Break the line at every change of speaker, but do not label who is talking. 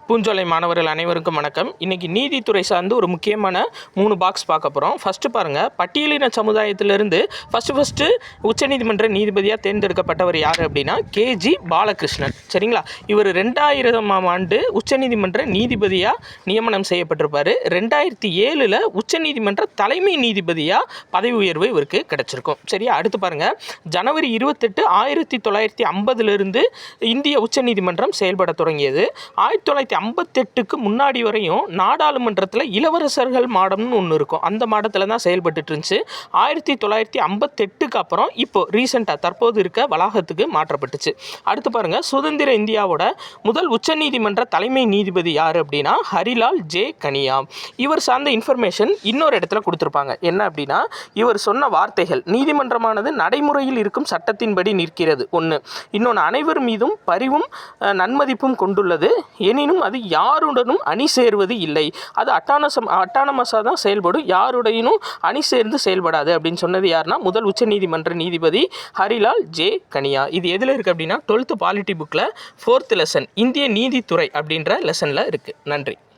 பூஞ்சோலை மாணவர்கள் அனைவருக்கும் வணக்கம். இன்றைக்கி நீதித்துறை சார்ந்து ஒரு முக்கியமான 3 பாக்ஸ் பார்க்க போகிறோம். ஃபஸ்ட்டு பாருங்கள், பட்டியலின சமுதாயத்திலிருந்து ஃபஸ்ட்டு உச்சநீதிமன்ற நீதிபதியாக தேர்ந்தெடுக்கப்பட்டவர் யார் அப்படின்னா KG பாலகிருஷ்ணன். சரிங்களா? இவர் 2000ஆம் ஆண்டு உச்சநீதிமன்ற நீதிபதியாக நியமனம் செய்யப்பட்டிருப்பார். 2007 உச்சநீதிமன்ற தலைமை நீதிபதியாக பதவி உயர்வு இவருக்கு கிடச்சிருக்கும். சரியா? அடுத்து பாருங்கள், ஜனவரி 28 1950 இந்திய உச்சநீதிமன்றம் செயல்பட தொடங்கியது. 1958க்கு முன்னாடி வரையும் நாடாளுமன்றத்தில் இளவரசர்கள் மாடம்னு ஒன்று இருக்கும். அந்த மாடத்தில் தான் செயல்பட்டு இருந்துச்சு. 1958க்கு அப்புறம் இப்போ ரீசெண்டாக தற்போது இருக்க வளாகத்துக்கு மாற்றப்பட்டுச்சு. அடுத்து பாருங்கள், சுதந்திர இந்தியாவோட முதல் உச்சநீதிமன்ற தலைமை நீதிபதி யார் அப்படின்னா ஹரிலால் ஜே கனியா. இவர் சார்ந்த இன்ஃபர்மேஷன் இன்னொரு இடத்துல கொடுத்துருப்பாங்க. என்ன அப்படின்னா, இவர் சொன்ன வார்த்தைகள், நீதிமன்றமானது நடைமுறையில் இருக்கும் சட்டத்தின்படி நிற்கிறது ஒன்று, இன்னொன்று அனைவர் மீதும் பரிவும் நன்மதிப்பும் கொண்டுள்ளது, எனினும் அது யாருடனும் அணி சேர்வது இல்லை, அது அட்டானமஸாக தான் செயல்படும், யாருடையனும் அணி சேர்ந்து செயல்படாது அப்படின்னு சொன்னது யாருன்னா முதல் உச்சநீதிமன்ற நீதிபதி ஹரிலால் ஜே கனியா. இது எதில் இருக்குது அப்படின்னா 12th பாலிட்டி புக்கில் 4th லெசன் இந்திய நீதித்துறை அப்படின்ற லெசனில் இருக்குது. நன்றி.